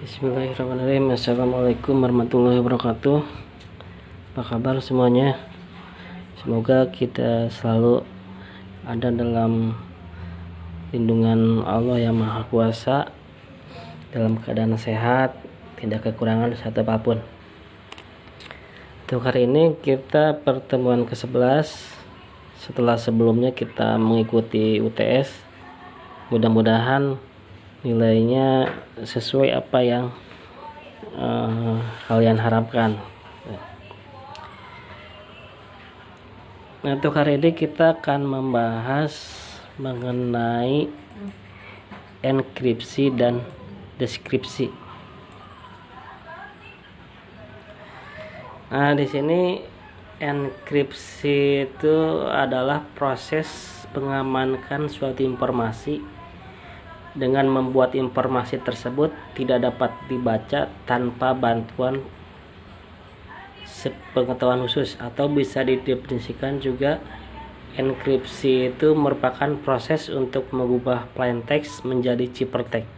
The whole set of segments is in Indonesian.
Bismillahirrahmanirrahim. Assalamualaikum warahmatullahi wabarakatuh. Apa kabar semuanya? Semoga kita selalu ada dalam lindungan Allah yang Maha Kuasa, dalam keadaan sehat, tidak kekurangan satu apapun. Untuk hari ini kita pertemuan ke-11 setelah sebelumnya kita mengikuti UTS. Mudah-mudahan nilainya sesuai apa yang kalian harapkan. Nah, untuk hari ini kita akan membahas mengenai enkripsi dan deskripsi. Nah, di sini enkripsi itu adalah proses mengamankan suatu informasi dengan membuat informasi tersebut tidak dapat dibaca tanpa bantuan sepengetahuan khusus, atau bisa didefinisikan juga enkripsi itu merupakan proses untuk mengubah plain text menjadi ciphertext.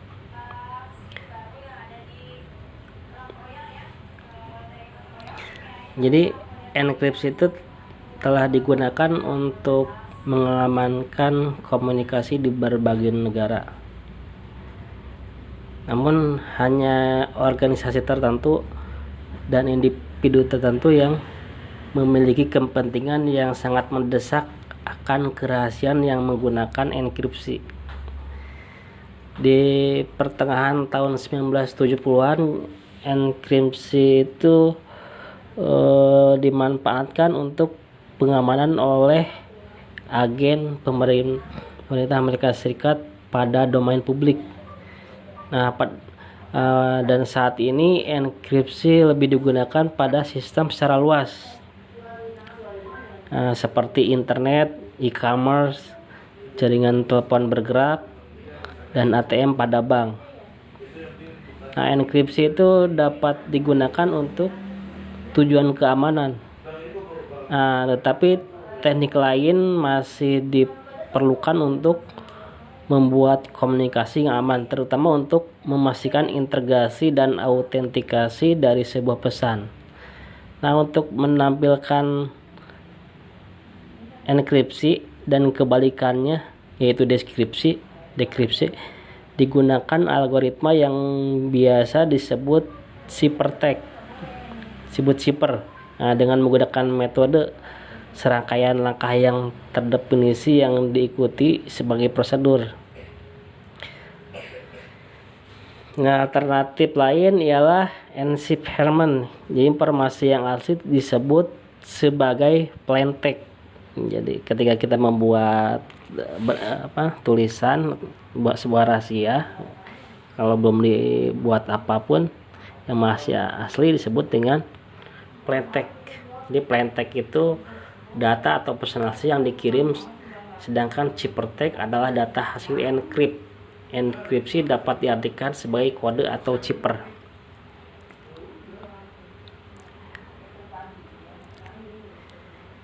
Jadi enkripsi itu telah digunakan untuk mengamankan komunikasi di berbagai negara. Namun hanya organisasi tertentu dan individu tertentu yang memiliki kepentingan yang sangat mendesak akan kerahasiaan yang menggunakan enkripsi. Di pertengahan tahun 1970-an, enkripsi itu dimanfaatkan untuk pengamanan oleh agen pemerintah Amerika Serikat pada domain publik. Nah, dan saat ini enkripsi lebih digunakan pada sistem secara luas, seperti internet, e-commerce, jaringan telepon bergerak, dan ATM pada bank. Nah, enkripsi itu dapat digunakan untuk tujuan keamanan. Tetapi teknik lain masih diperlukan untuk membuat komunikasi yang aman, terutama untuk memastikan integrasi dan autentikasi dari sebuah pesan. Nah, untuk menampilkan enkripsi dan kebalikannya, yaitu dekripsi, digunakan algoritma yang biasa disebut ciphertext, cipher. Dengan menggunakan metode serangkaian langkah yang terdefinisi yang diikuti sebagai prosedur. Nah, alternatif lain ialah encipherment. Jadi informasi yang asli disebut sebagai plain text. Jadi ketika kita membuat tulisan, buat sebuah rahasia, kalau belum dibuat apapun yang masih asli disebut dengan plain text. Jadi plain text itu data atau pesan asli yang dikirim, sedangkan ciphertext adalah data hasil enkripsi. Enkripsi dapat diartikan sebagai kode atau cipher.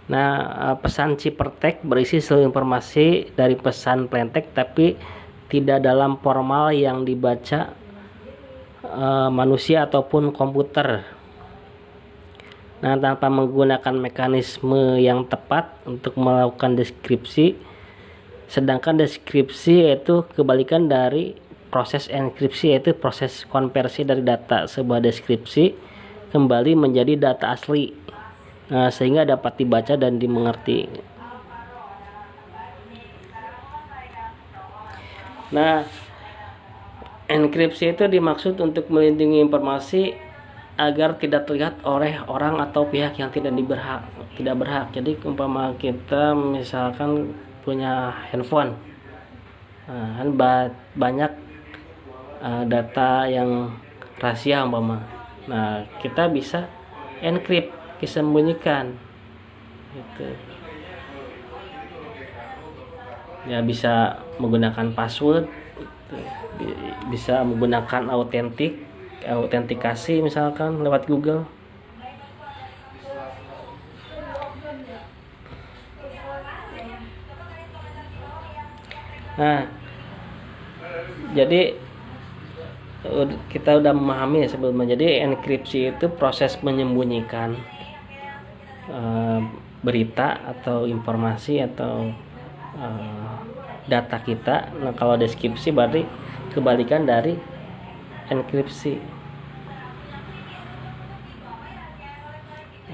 Nah, pesan ciphertext berisi seluruh informasi dari pesan plain text, tapi tidak dalam formal yang dibaca manusia ataupun komputer. Nah, tanpa menggunakan mekanisme yang tepat untuk melakukan deskripsi, sedangkan deskripsi yaitu kebalikan dari proses enkripsi, yaitu proses konversi dari data sebuah deskripsi kembali menjadi data asli, sehingga dapat dibaca dan dimengerti. Nah, enkripsi itu dimaksud untuk melindungi informasi agar tidak terlihat oleh orang atau pihak yang tidak berhak. Jadi umpama kita misalkan punya handphone, kan banyak data yang rahasia umpama. Nah, kita bisa encrypt, disembunyikan gitu. Ya, bisa menggunakan password, bisa menggunakan autentikasi misalkan lewat Google. Nah, jadi kita udah memahami sebelumnya. Jadi enkripsi itu proses menyembunyikan berita atau informasi atau data kita. Nah, kalau deskripsi berarti kebalikan dari enkripsi.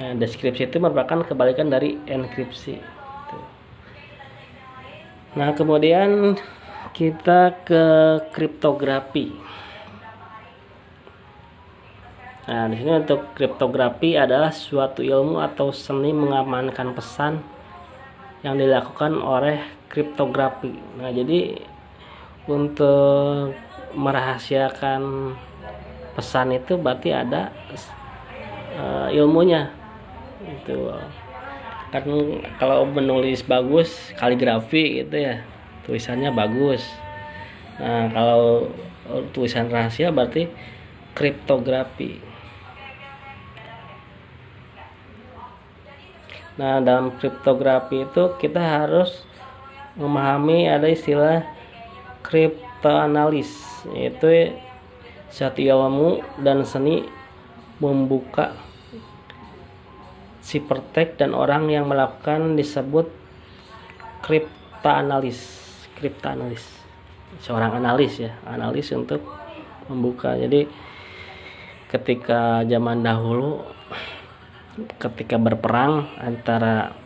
Nah, deskripsi itu merupakan kebalikan dari enkripsi. Nah, kemudian kita ke kriptografi. Nah, di sini untuk kriptografi adalah suatu ilmu atau seni mengamankan pesan yang dilakukan oleh kriptografi. Nah, jadi untuk merahasiakan pesan itu berarti ada ilmunya. Itu kan kalau menulis bagus, kaligrafi gitu ya, tulisannya bagus. Nah, kalau tulisan rahasia berarti kriptografi. Nah, dalam kriptografi itu kita harus memahami ada istilah kriptoanalis, yaitu suatu ilmu dan seni membuka sipertek dan orang yang melakukan disebut kriptoanalis. Seorang analis ya, analis untuk membuka. Jadi ketika zaman dahulu ketika berperang antara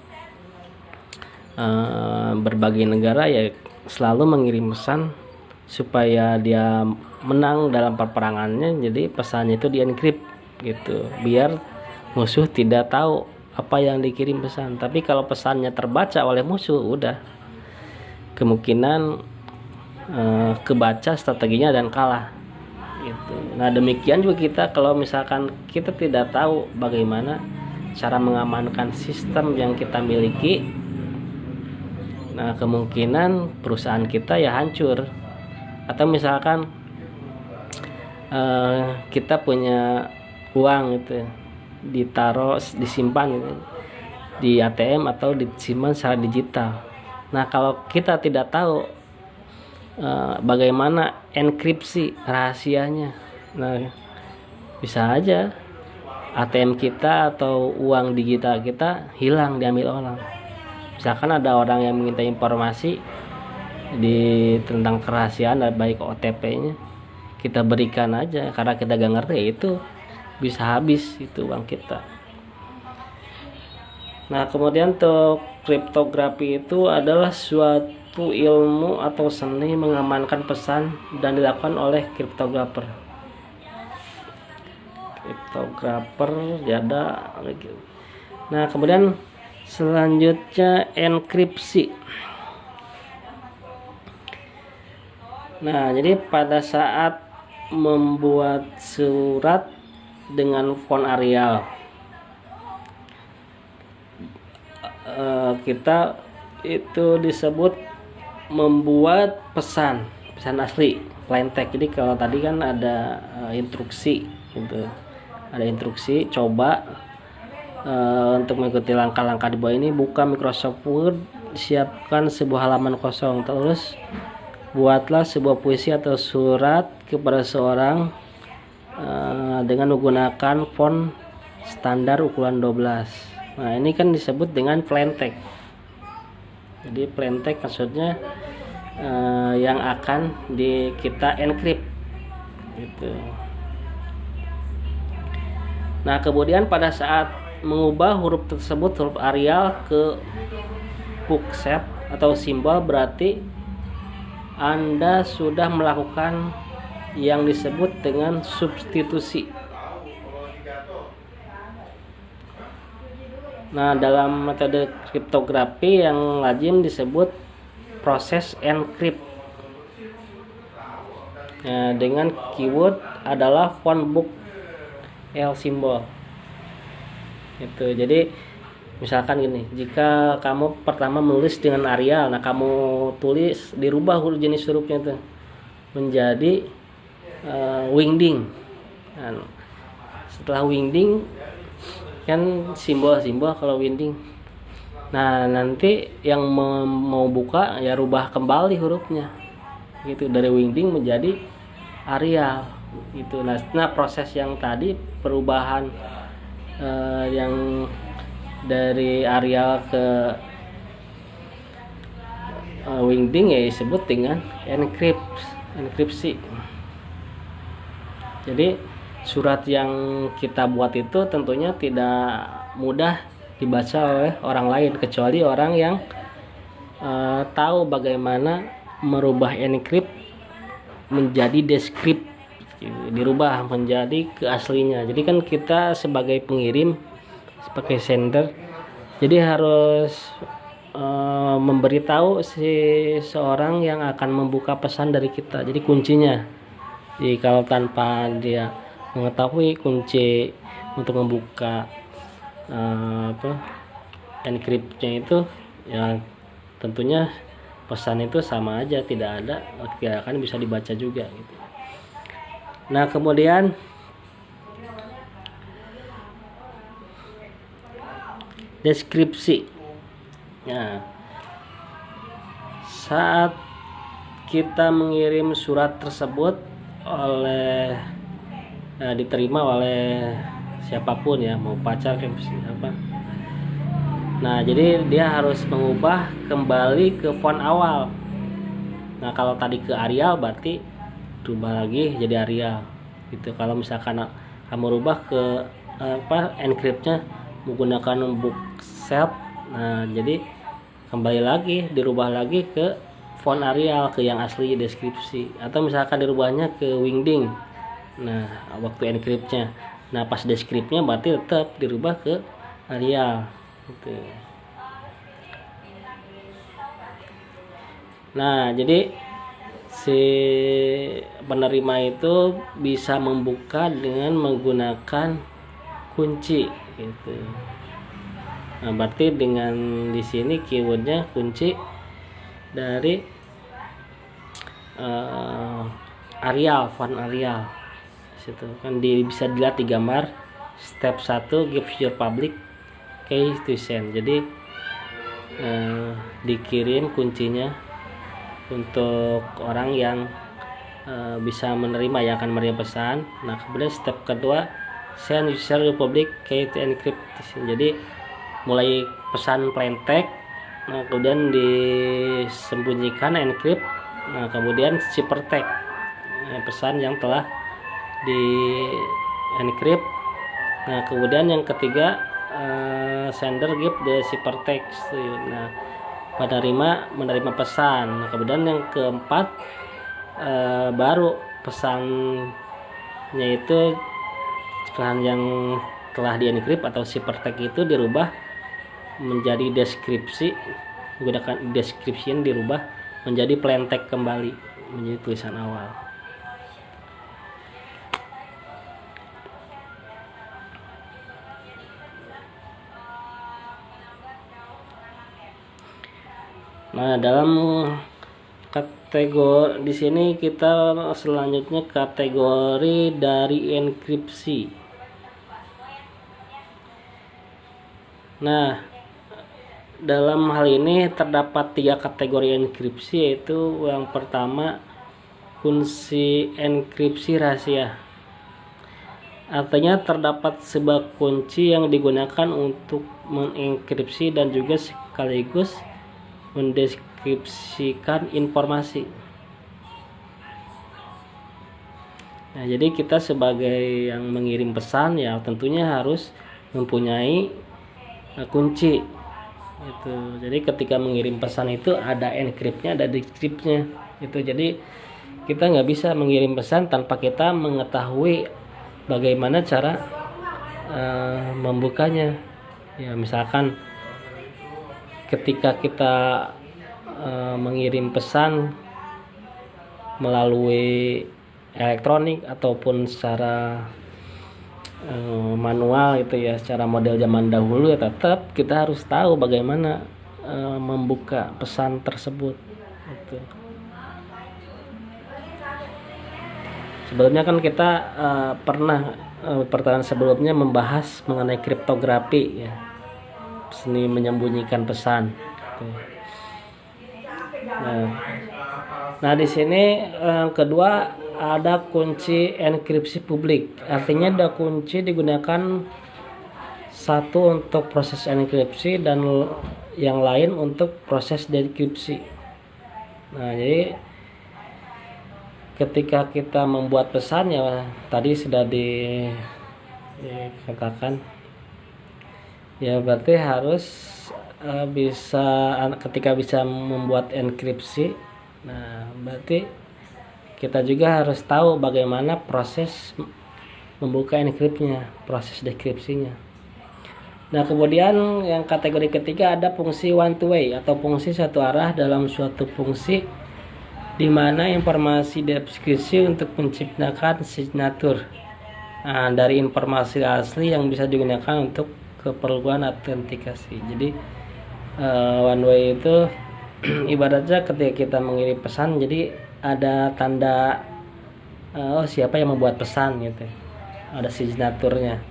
berbagai negara ya selalu mengirim pesan supaya dia menang dalam peperangannya. Jadi pesannya itu dienkrip gitu biar musuh tidak tahu apa yang dikirim pesan. Tapi kalau pesannya terbaca oleh musuh, udah kemungkinan kebaca strateginya dan kalah gitu. Nah, demikian juga kita kalau misalkan kita tidak tahu bagaimana cara mengamankan sistem yang kita miliki, nah kemungkinan perusahaan kita ya hancur. Atau misalkan kita punya uang gitu ditaruh, disimpan gitu di ATM atau disimpan secara digital. Nah, kalau kita tidak tahu bagaimana enkripsi rahasianya, nah bisa aja ATM kita atau uang digital kita hilang, diambil orang. Misalkan ada orang yang minta informasi tentang kerahasiaan, baik OTP-nya kita berikan aja karena kita gak ngerti, itu bisa habis itu uang kita. Nah, kemudian untuk kriptografi itu adalah suatu ilmu atau seni mengamankan pesan dan dilakukan oleh kriptografer ya ada. Nah, kemudian selanjutnya enkripsi. Nah, jadi pada saat membuat surat dengan font Arial, kita itu disebut membuat pesan asli plain text. Jadi kalau tadi kan ada instruksi gitu, ada instruksi coba untuk mengikuti langkah-langkah di bawah ini. Buka Microsoft Word, siapkan sebuah halaman kosong, terus buatlah sebuah puisi atau surat kepada seorang dengan menggunakan font standar ukuran 12. Nah, ini kan disebut dengan plain text. Jadi plain text maksudnya yang akan kita encrypt gitu. Nah, kemudian pada saat mengubah huruf tersebut, huruf Arial ke bookshape atau simbol, berarti Anda sudah melakukan yang disebut dengan substitusi. Nah, dalam metode kriptografi yang lazim disebut proses encrypt. Nah, dengan keyword adalah font book L simbol. Itu. Jadi misalkan gini, jika kamu pertama menulis dengan Arial, nah kamu tulis dirubah jenis hurufnya itu menjadi wingding. Nah, setelah wingding kan simbol-simbol kalau wingding. Nah, nanti yang mau buka ya rubah kembali hurufnya. Gitu, dari wingding menjadi Arial. Itu nah proses yang tadi perubahan yang dari areal ke wingding ya disebut dengan enkripsi. Jadi surat yang kita buat itu tentunya tidak mudah dibaca oleh orang lain kecuali orang yang tahu bagaimana merubah encrypt menjadi decrypt, dirubah menjadi ke aslinya. Jadi kan kita sebagai pengirim, sebagai sender, jadi harus memberitahu si seorang yang akan membuka pesan dari kita. Jadi kuncinya, jadi kalau tanpa dia mengetahui kunci untuk membuka encryptnya itu, ya tentunya pesan itu sama aja, tidak akan bisa dibaca juga gitu. Nah kemudian deskripsi. Nah, saat kita mengirim surat tersebut diterima oleh siapapun ya, mau pacar apa. Nah jadi dia harus mengubah kembali ke font awal. Nah kalau tadi ke Arial berarti rubah lagi jadi Arial gitu. Kalau misalkan kamu rubah ke encryptnya menggunakan bookset, nah jadi kembali lagi dirubah lagi ke font Arial, ke yang asli deskripsi. Atau misalkan dirubahnya ke wingding, nah waktu encryptnya, nah pas deskripsinya berarti tetap dirubah ke Arial gitu. Nah jadi si penerima itu bisa membuka dengan menggunakan kunci gitu. Nah berarti dengan di sini keywordnya kunci dari Arial, font Arial. Situ kan bisa dilihat di gambar. Step 1, give your public key to send. Jadi dikirim kuncinya untuk orang yang bisa menerima, yang akan menerima pesan. Nah kemudian step kedua, send user public key to encrypt. Jadi mulai pesan plain text, nah kemudian disembunyikan encrypt, nah kemudian ciphertext, pesan yang telah di encrypt. Nah kemudian yang ketiga, sender give the ciphertext. Nah penerima menerima pesan. Nah kemudian yang keempat, baru pesannya itu, pesan yang telah di encrypt atau ciphertext itu dirubah menjadi deskripsi, menggunakan description dirubah menjadi plain text kembali, menjadi tulisan awal. Nah dalam kategori di sini kita selanjutnya kategori dari enkripsi. Nah dalam hal ini terdapat 3 kategori enkripsi, yaitu yang pertama kunci enkripsi rahasia. Artinya terdapat sebuah kunci yang digunakan untuk mengenkripsi dan juga sekaligus mendeskripsikan informasi. Nah jadi kita sebagai yang mengirim pesan ya tentunya harus mempunyai kunci itu. Jadi ketika mengirim pesan itu ada encryptnya, ada decryptnya itu. Jadi kita nggak bisa mengirim pesan tanpa kita mengetahui bagaimana cara membukanya. Ya misalkan ketika kita mengirim pesan melalui elektronik ataupun secara manual itu ya, secara model zaman dahulu, ya tetap kita harus tahu bagaimana membuka pesan tersebut gitu. Sebelumnya kan kita pernah pertemuan sebelumnya membahas mengenai kriptografi ya, seni menyembunyikan pesan gitu. Nah di sini kedua ada kunci enkripsi publik. Artinya ada kunci digunakan satu untuk proses enkripsi dan yang lain untuk proses dekripsi. Nah, jadi ketika kita membuat pesan ya tadi sudah dikatakan ya, berarti harus ketika bisa membuat enkripsi. Nah, berarti kita juga harus tahu bagaimana proses membuka enkripsinya, proses dekripsinya. Nah, kemudian yang kategori ketiga ada fungsi one to way atau fungsi satu arah dalam suatu fungsi di mana informasi deskripsi untuk menciptakan signatur dari informasi asli yang bisa digunakan untuk keperluan autentikasi. Jadi one way itu ibaratnya ketika kita mengirim pesan, jadi ada tanda siapa yang membuat pesan gitu, ada signaturnya.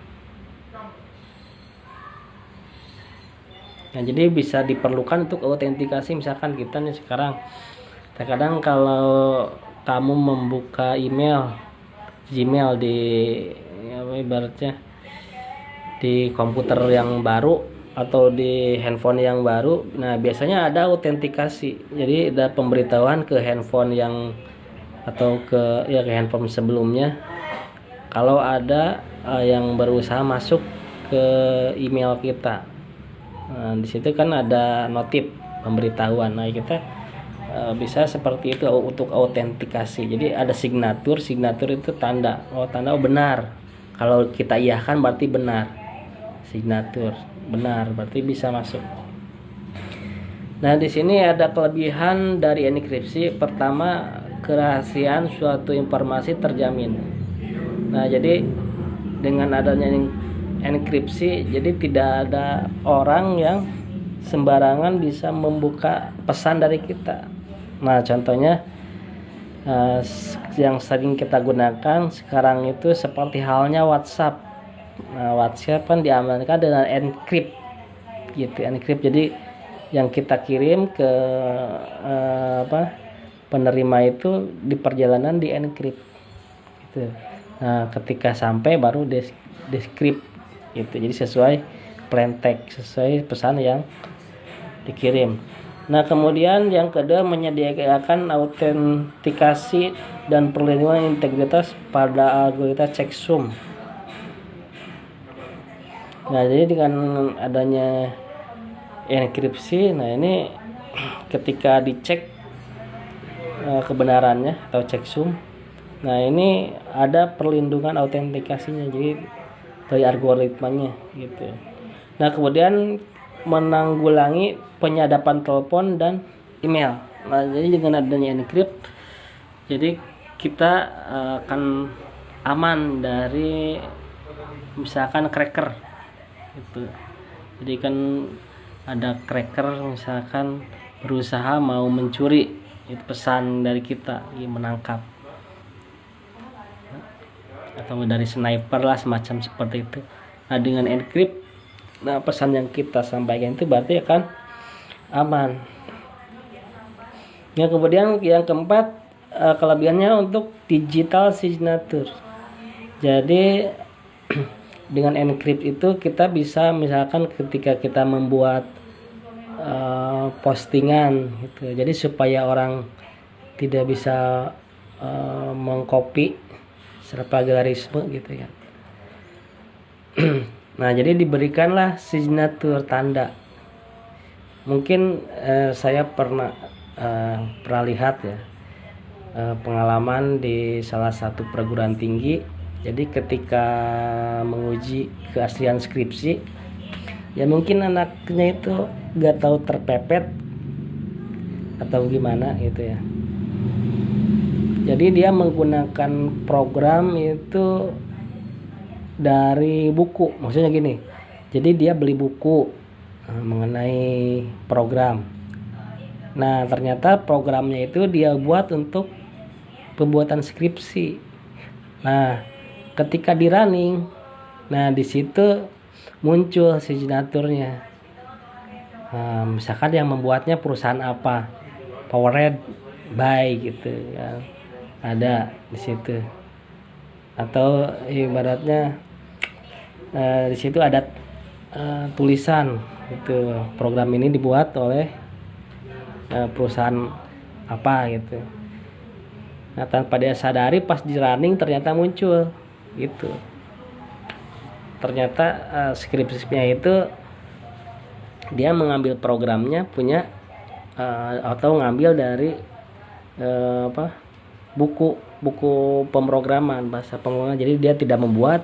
Nah, jadi bisa diperlukan untuk autentikasi. Misalkan kita nih sekarang, terkadang kalau kamu membuka email Gmail di ibaratnya di komputer yang baru atau di handphone yang baru, nah biasanya ada autentikasi. Jadi ada pemberitahuan ke handphone yang atau ke handphone sebelumnya kalau ada yang berusaha masuk ke email kita. Nah, di situ kan ada notif pemberitahuan. Nah, kita bisa seperti itu untuk autentikasi. Jadi ada signatur itu tanda benar. Kalau kita iyakan berarti benar. Signatur benar berarti bisa masuk. Nah, di sini ada kelebihan dari enkripsi. Pertama, kerahasiaan suatu informasi terjamin. Nah, jadi dengan adanya enkripsi, jadi tidak ada orang yang sembarangan bisa membuka pesan dari kita. Nah, contohnya yang sering kita gunakan sekarang itu seperti halnya WhatsApp. Nah, WhatsApp kan diamankan dengan encrypt gitu, encrypt. Jadi yang kita kirim ke penerima itu di perjalanan di encrypt gitu. Nah, ketika sampai baru descript gitu. Jadi sesuai plain text, sesuai pesan yang dikirim. Nah, kemudian yang kedua menyediakan autentikasi dan perlindungan integritas pada algoritma checksum. Nah, jadi dengan adanya enkripsi, nah ini ketika dicek kebenarannya atau checksum, nah ini ada perlindungan autentikasinya, jadi dari algoritmanya gitu. Nah, kemudian menanggulangi penyadapan telepon dan email. Nah, jadi dengan adanya encrypt, jadi kita akan aman dari misalkan cracker gitu. Jadi kan ada cracker misalkan berusaha mau mencuri itu pesan dari kita, menangkap, atau dari sniper lah semacam seperti itu. Nah, dengan encrypt, nah pesan yang kita sampaikan itu berarti akan aman. Yang kemudian yang keempat, kelebihannya untuk digital signature. Jadi dengan encrypt itu kita bisa misalkan ketika kita membuat postingan gitu, jadi supaya orang tidak bisa mengcopy secara plagiarisme gitu ya. Nah, jadi diberikanlah signatur, tanda. Mungkin saya pernah lihat ya pengalaman di salah satu perguruan tinggi. Jadi ketika menguji keaslian skripsi, ya mungkin anaknya itu gak tahu terpepet atau gimana gitu ya. Jadi dia menggunakan program itu dari buku, maksudnya gini. Jadi dia beli buku mengenai program. Nah, ternyata programnya itu dia buat untuk pembuatan skripsi. Nah, ketika di running, nah di situ muncul signaturnya. Nah, misalkan yang membuatnya perusahaan apa, Powered by gitu ya. ada di situ, atau ibaratnya di situ ada tulisan itu program ini dibuat oleh perusahaan apa gitu. Nah, tanpa dia sadari pas di running ternyata muncul gitu. Ternyata skripsinya itu dia mengambil programnya punya atau ngambil dari buku pemrograman, bahasa pemrograman. Jadi dia tidak membuat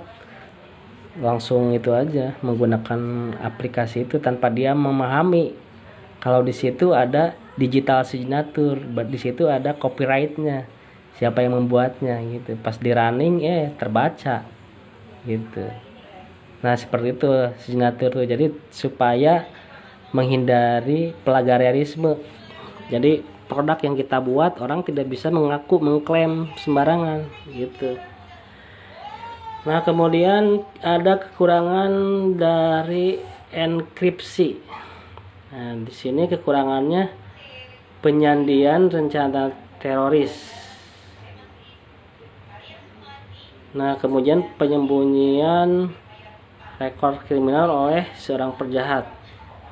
langsung itu aja menggunakan aplikasi itu tanpa dia memahami kalau di situ ada digital signature, di situ ada copyrightnya, siapa yang membuatnya gitu. Pas di running terbaca gitu. Nah, seperti itu signature tuh. Jadi supaya menghindari plagiarisme. Jadi produk yang kita buat orang tidak bisa mengklaim sembarangan gitu. Nah, kemudian ada kekurangan dari enkripsi. Nah, di sini kekurangannya penyandian rencana teroris. Nah, kemudian penyembunyian rekor kriminal oleh seorang penjahat.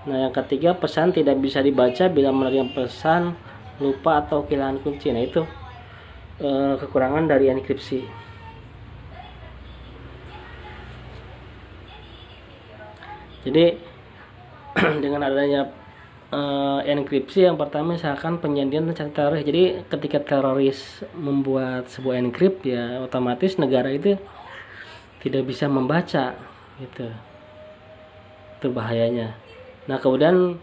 Nah, yang ketiga, pesan tidak bisa dibaca bila menerima pesan, lupa atau kehilangan kunci. Nah, itu kekurangan dari enkripsi. Jadi dengan adanya enkripsi, yang pertama misalkan penyandian rencana teroris. Jadi ketika teroris membuat sebuah enkrip, ya otomatis negara itu tidak bisa membaca gitu. Itu bahayanya. Nah, kemudian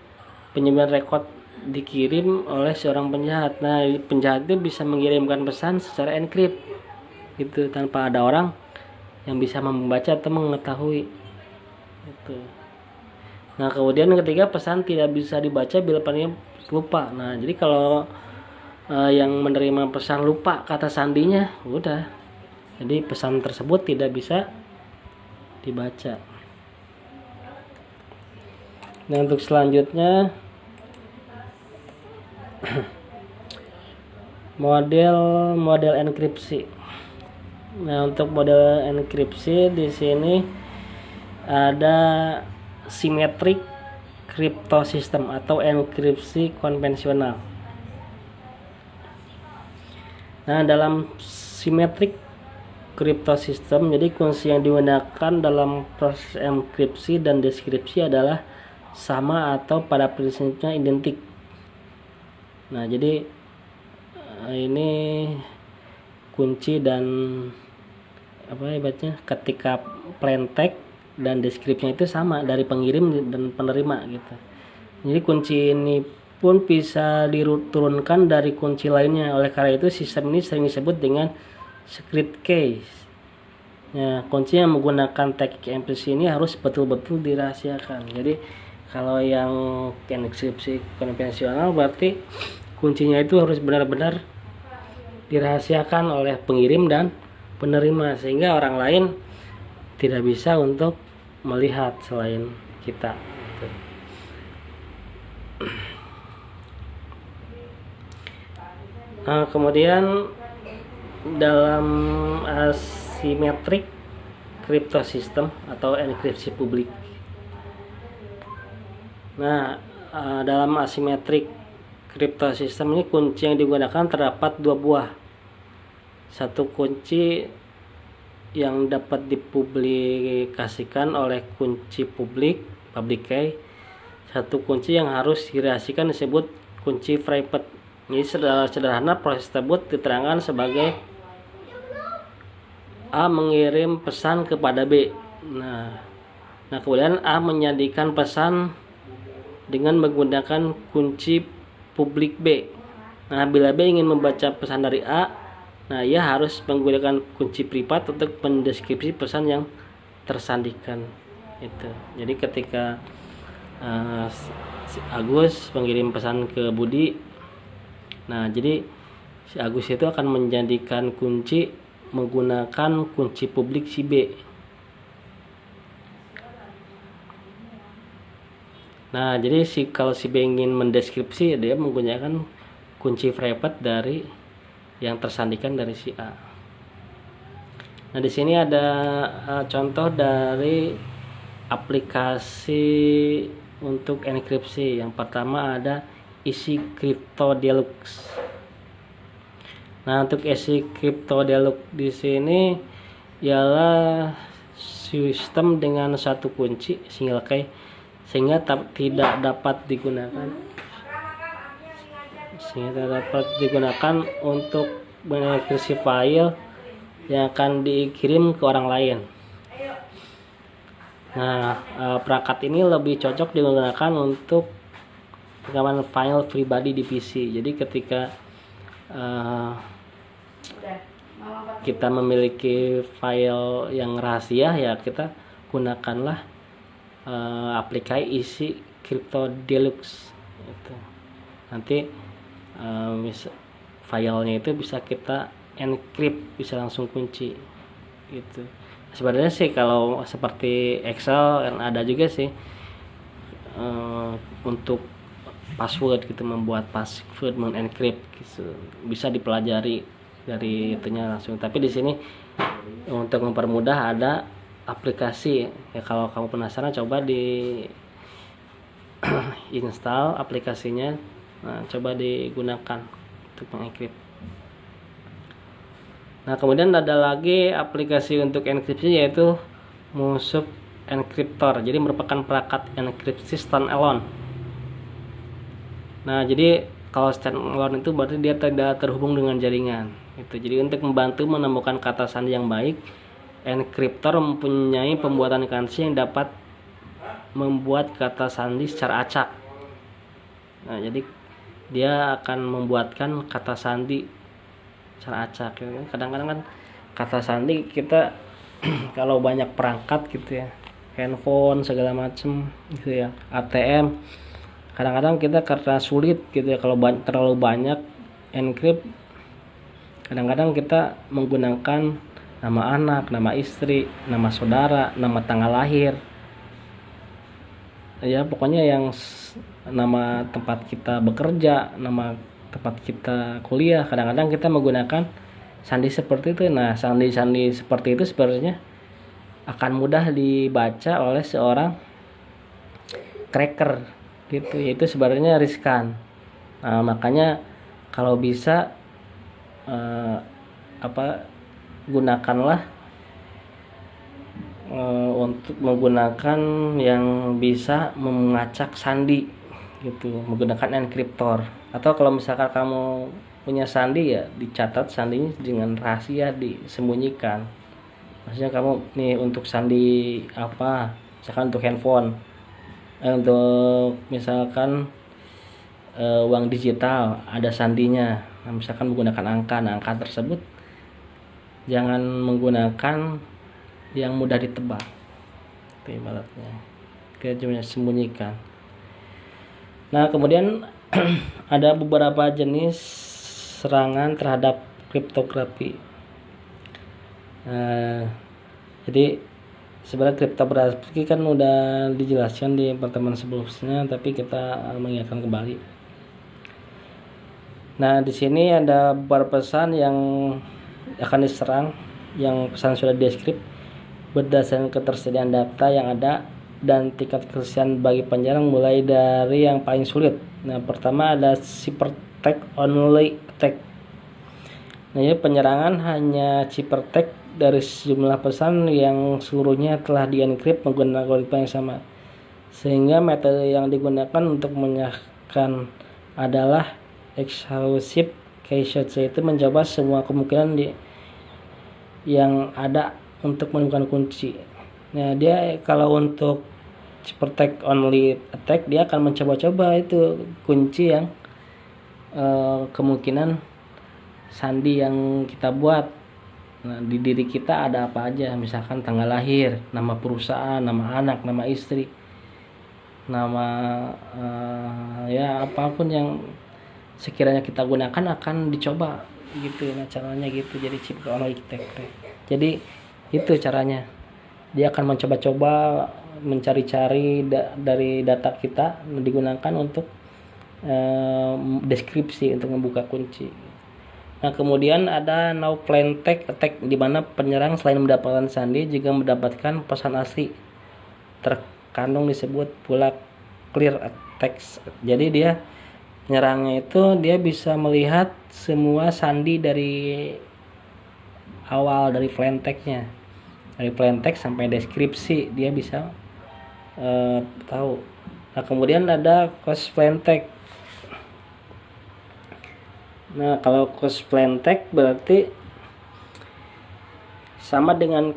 penyembunyian rekod dikirim oleh seorang penjahat. Nah, penjahat itu bisa mengirimkan pesan secara enkrip gitu tanpa ada orang yang bisa membaca atau mengetahui itu. Nah, kemudian ketiga, pesan tidak bisa dibaca bila penerima lupa. Nah, jadi kalau yang menerima pesan lupa kata sandinya, udah, jadi pesan tersebut tidak bisa dibaca. Nah, untuk selanjutnya model enkripsi. Nah, untuk model enkripsi di sini ada symmetric cryptosystem atau enkripsi konvensional. Nah, dalam symmetric cryptosystem, jadi kunci yang digunakan dalam proses enkripsi dan deskripsi adalah sama atau pada prinsipnya identik. Nah, jadi ini kunci dan ibaratnya ketika plain text dan deskripsinya itu sama dari pengirim dan penerima gitu. Jadi kunci ini pun bisa diturunkan dari kunci lainnya. Oleh karena itu sistem ini sering disebut dengan secret keys. Nah, kunci yang menggunakan teknik enkripsi ini harus betul-betul dirahasiakan. Jadi kalau yang enkripsi konvensional berarti kuncinya itu harus benar-benar dirahasiakan oleh pengirim dan penerima sehingga orang lain tidak bisa untuk melihat selain kita. Nah, kemudian dalam asymmetric cryptosystem atau enkripsi publik. Nah, dalam asymmetric cryptosystem ini kunci yang digunakan terdapat dua buah. Satu kunci yang dapat dipublikasikan oleh kunci publik (public key). Satu kunci yang harus dirahasiakan disebut kunci private. Jadi sederhana proses tersebut diterangkan sebagai A mengirim pesan kepada B. Nah kemudian A menyandikan pesan dengan menggunakan kunci publik B. Nah, bila B ingin membaca pesan dari A, nah ia harus menggunakan kunci privat untuk mendeskripsi pesan yang tersandikan itu. Jadi ketika si Agus mengirim pesan ke Budi, nah jadi si Agus itu akan menjadikan kunci menggunakan kunci publik si B. Nah, jadi kalau si B ingin mendeskripsi, dia menggunakan kunci private dari yang tersandikan dari si A. Nah, di sini ada contoh dari aplikasi untuk enkripsi. Yang pertama ada Easy Crypto Deluxe. Nah, untuk Easy Crypto Deluxe di sini ialah sistem dengan satu kunci single key sehingga tidak dapat digunakan untuk mengekripsi file yang akan dikirim ke orang lain. Nah, perangkat ini lebih cocok digunakan untuk pengaman file pribadi di PC. Jadi ketika kita memiliki file yang rahasia, ya kita gunakanlah aplikasi Easy Crypto Deluxe itu. Nanti filenya itu bisa kita encrypt, bisa langsung kunci gitu. Sebenarnya sih kalau seperti Excel ada juga sih untuk password gitu, membuat password mengencrypt gitu, bisa dipelajari dari itunya langsung. Tapi di sini untuk mempermudah ada aplikasi ya, kalau kamu penasaran coba di install aplikasinya. Nah, coba digunakan untuk mengencrypt. Nah, kemudian ada lagi aplikasi untuk enkripsi yaitu Musup Encryptor. Jadi merupakan perangkat enkripsi standalone. Nah, jadi kalau standalone itu berarti dia tidak terhubung dengan jaringan. Itu. Jadi untuk membantu menemukan kata sandi yang baik, enkriptor mempunyai pembuatan kunci yang dapat membuat kata sandi secara acak. Nah, jadi dia akan membuatkan kata sandi secara acak. Kadang-kadang kan kata sandi kita kalau banyak perangkat gitu ya, handphone segala macem gitu ya, ATM, kadang-kadang kita karena sulit gitu ya kalau terlalu banyak encrypt, kadang-kadang kita menggunakan nama anak, nama istri, nama saudara, nama tanggal lahir, ya pokoknya yang nama tempat kita bekerja, nama tempat kita kuliah. Kadang-kadang kita menggunakan sandi seperti itu. Nah, sandi-sandi seperti itu sebenarnya akan mudah dibaca oleh seorang cracker gitu. Itu sebenarnya riskan. Nah, makanya kalau bisa gunakanlah untuk menggunakan yang bisa mengacak sandi gitu, menggunakan enkriptor. Atau kalau misalkan kamu punya sandi, ya dicatat sandinya dengan rahasia, disembunyikan. Maksudnya kamu nih untuk sandi apa, misalkan untuk handphone, untuk misalkan uang digital ada sandinya. Nah, misalkan menggunakan angka, nah angka tersebut jangan menggunakan yang mudah ditebak, itu ibaratnya kita cuma sembunyikan. Nah, kemudian ada beberapa jenis serangan terhadap kriptografi. Jadi sebenarnya kriptografi kan udah dijelaskan di pertemuan sebelumnya, tapi kita mengingatkan kembali. Nah, di sini ada beberapa pesan yang akan diserang, yang pesan sudah deskrip berdasarkan ketersediaan data yang ada dan tingkat kesulitan bagi penyerang, mulai dari yang paling sulit. Nah, pertama ada ciphertext only attack. Nah, ini penyerangan hanya ciphertext dari sejumlah pesan yang seluruhnya telah dienkrip menggunakan algoritma yang sama. Sehingga metode yang digunakan untuk menyahkan adalah exhaustive cache, yaitu mencoba semua kemungkinan yang ada untuk menemukan kunci. Nah, dia kalau untuk ciphertext only attack, dia akan mencoba-coba itu kunci yang kemungkinan sandi yang kita buat. Nah, di diri kita ada apa aja, misalkan tanggal lahir, nama perusahaan, nama anak, nama istri, nama ya apapun yang sekiranya kita gunakan akan dicoba gitu. Nah, caranya gitu. Jadi ciphertext only attack. Jadi itu caranya. Dia akan mencoba-coba mencari-cari dari data kita, digunakan untuk deskripsi untuk membuka kunci. Nah, kemudian ada no plain text attack, di mana penyerang selain mendapatkan sandi juga mendapatkan pesan asli. Terkandung disebut pula clear text. Jadi dia penyerangnya itu dia bisa melihat semua sandi dari awal, dari plain text-nya. Dari plain text sampai deskripsi dia bisa tahu. Nah, kemudian ada close plain text. Nah, kalau close plain text berarti sama dengan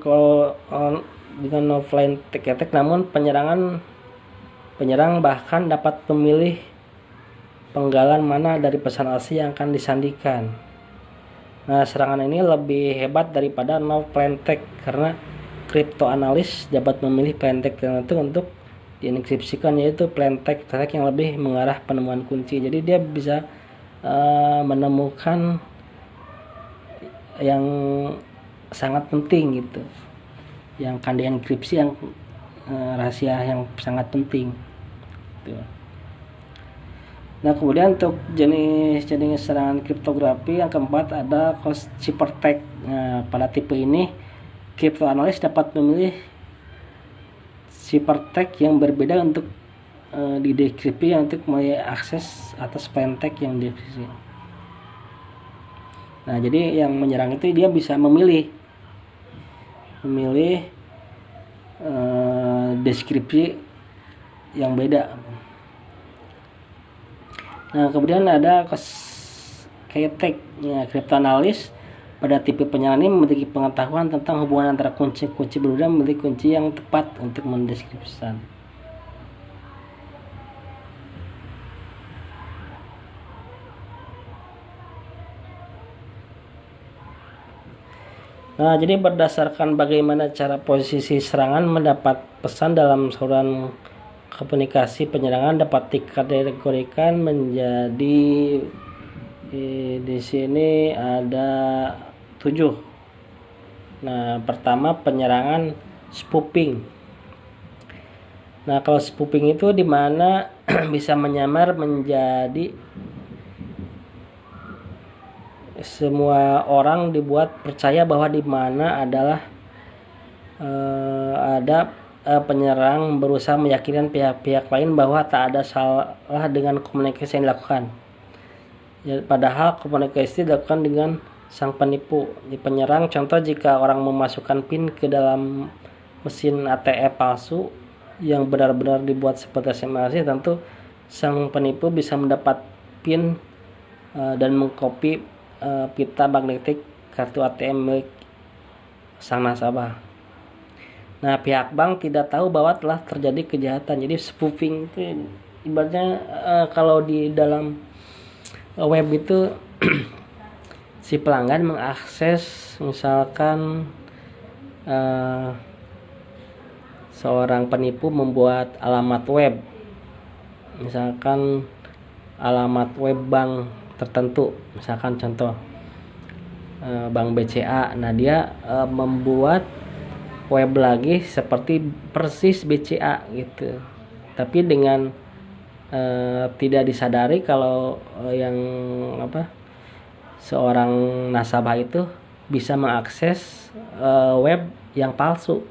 no plain text attack, namun penyerang bahkan dapat memilih penggalan mana dari pesan asli yang akan disandikan. Nah, serangan ini lebih hebat daripada no plain text karena cryptanalyst dapat memilih plain text tertentu untuk dienkripsikan, yaitu plain text yang lebih mengarah penemuan kunci. Jadi dia bisa menemukan yang sangat penting gitu, yang akan dienkripsi, yang rahasia yang sangat penting gitu. Nah, kemudian untuk jenis serangan kriptografi yang keempat ada ciphertext. Nah, pada tipe ini cryptanalyst dapat memilih ciphertext yang berbeda untuk dideskripsi untuk mengakses atas plain text yang dideskripsi. Nah, jadi yang menyerang itu dia bisa memilih deskripsi yang beda. Nah, kemudian ada cryptext. Ya, cryptanalyst pada tipe penyerang ini memiliki pengetahuan tentang hubungan antara kunci-kunci berbeda, memiliki kunci yang tepat untuk mendeskripsikan. Nah, jadi berdasarkan bagaimana cara posisi serangan mendapat pesan dalam saluran komunikasi, penyerangan dapat dikategorikan menjadi di sini ada 7. Nah, pertama penyerangan spoofing. Nah, kalau spoofing itu di mana bisa menyamar menjadi semua orang dibuat percaya bahwa di mana adalah ada penyerang berusaha meyakinkan pihak-pihak lain bahwa tak ada salah dengan komunikasi yang dilakukan. Ya, padahal komunikasi dilakukan dengan sang penipu. Di penyerang, contoh jika orang memasukkan PIN ke dalam mesin ATM palsu yang benar-benar dibuat seperti simulasi, tentu sang penipu bisa mendapat PIN dan mengcopy pita magnetik kartu ATM milik sang nasabah. Nah, pihak bank tidak tahu bahwa telah terjadi kejahatan. Jadi spoofing itu ibaratnya kalau di dalam web itu si pelanggan mengakses misalkan seorang penipu membuat alamat web, misalkan alamat web bank tertentu, misalkan contoh bank BCA. Nah, dia membuat web lagi seperti persis BCA gitu, tapi dengan tidak disadari kalau seorang nasabah itu bisa mengakses web yang palsu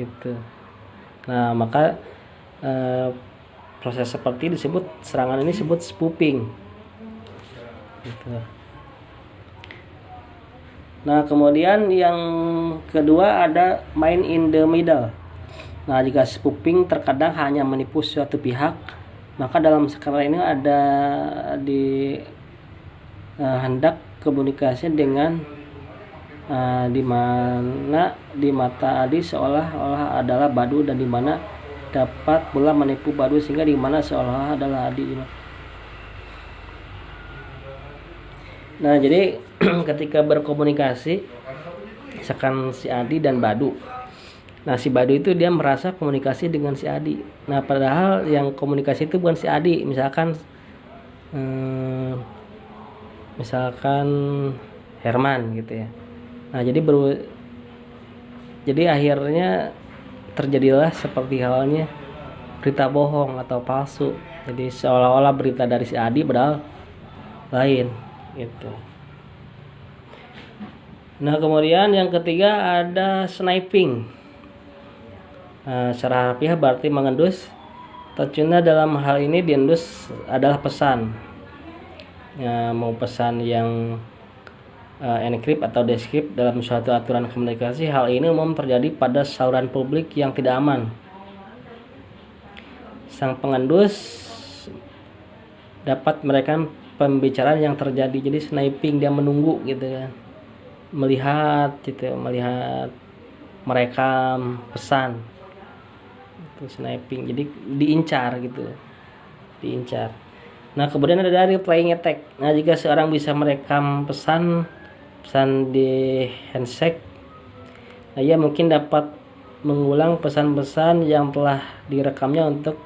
gitu. Nah, maka proses seperti disebut serangan ini disebut spoofing gitu. Nah, kemudian yang kedua ada man in the middle. Nah, jika spoofing terkadang hanya menipu suatu pihak, maka dalam skala ini ada hendak komunikasi dengan di mana di mata Adi seolah-olah adalah Badu, dan di mana dapat pula menipu Badu sehingga di mana seolah-olah adalah Adi. Nah, jadi ketika berkomunikasi misalkan si Adi dan Badu. Nah, si Badu itu dia merasa komunikasi dengan si Adi. Nah, padahal yang komunikasi itu bukan si Adi. Misalkan Herman gitu ya. Nah, jadi akhirnya terjadilah seperti halnya berita bohong atau palsu. Jadi seolah-olah berita dari si Adi padahal lain gitu. Nah, kemudian yang ketiga ada sniping. Secara harfiah berarti mengendus. Tentunya dalam hal ini diendus adalah pesan. Mau pesan yang encrypt atau decrypt dalam suatu aturan komunikasi, hal ini umum terjadi pada saluran publik yang tidak aman. Sang pengendus dapat merekam pembicaraan yang terjadi, jadi sniping, dia menunggu gitu kan, melihat merekam pesan itu sniping, jadi diincar. Nah, kemudian ada dari replaying attack. Nah, jika seorang bisa merekam pesan di handshake, nah, ia mungkin dapat mengulang pesan-pesan yang telah direkamnya untuk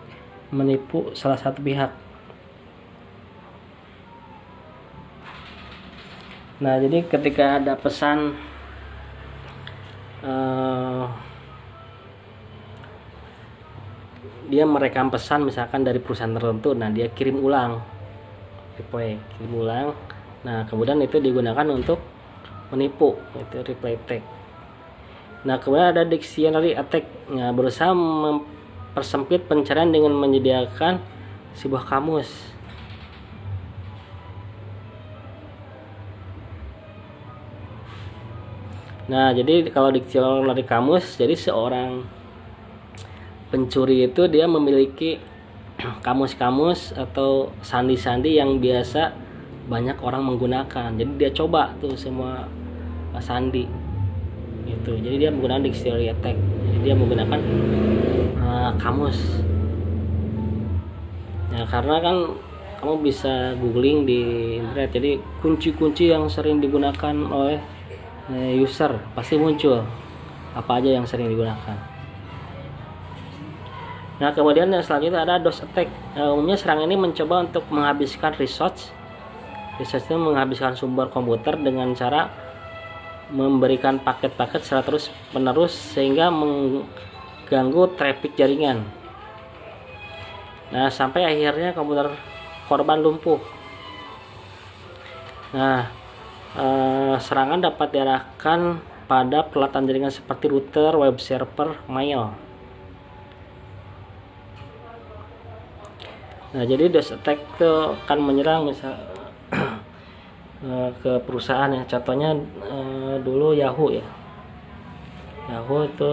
menipu salah satu pihak. Nah, jadi ketika ada pesan dia merekam pesan misalkan dari perusahaan tertentu, nah dia kirim ulang. Nah, kemudian itu digunakan untuk menipu, itu reply attack. Nah, kemudian ada dictionary attack. Nah, berusaha mempersempit pencarian dengan menyediakan sebuah kamus. Nah, jadi kalau dictionary kamus, jadi seorang pencuri itu dia memiliki kamus-kamus atau sandi-sandi yang biasa banyak orang menggunakan. Jadi dia coba tuh semua sandi gitu. Jadi dia menggunakan dictionary attack. Jadi dia menggunakan kamus. Nah, karena kan kamu bisa googling di internet, jadi kunci-kunci yang sering digunakan oleh user pasti muncul apa aja yang sering digunakan. Nah, kemudian yang selanjutnya ada DOS attack. Umumnya serangan ini mencoba untuk menghabiskan resource itu menghabiskan sumber komputer dengan cara memberikan paket-paket secara terus menerus sehingga mengganggu traffic jaringan. Nah, sampai akhirnya komputer korban lumpuh. Nah, serangan dapat diarahkan pada peralatan jaringan seperti router, web server, mail. Nah, jadi DOS attack itu akan menyerang misal ke perusahaan ya. Contohnya dulu Yahoo ya. Yahoo itu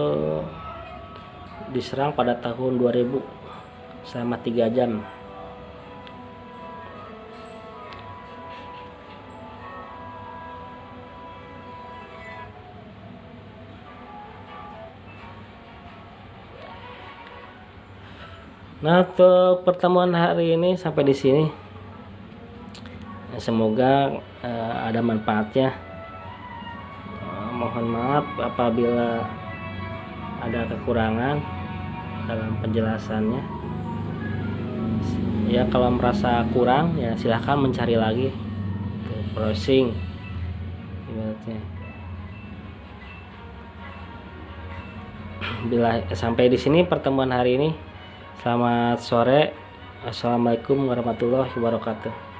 diserang pada tahun 2000 selama 3 jam. Nah, untuk pertemuan hari ini sampai di sini. Semoga ada manfaatnya. Mohon maaf apabila ada kekurangan dalam penjelasannya. Ya, kalau merasa kurang ya silahkan mencari lagi, browsing ibaratnya. Bila sampai di sini pertemuan hari ini. Selamat sore. Assalamualaikum warahmatullahi wabarakatuh.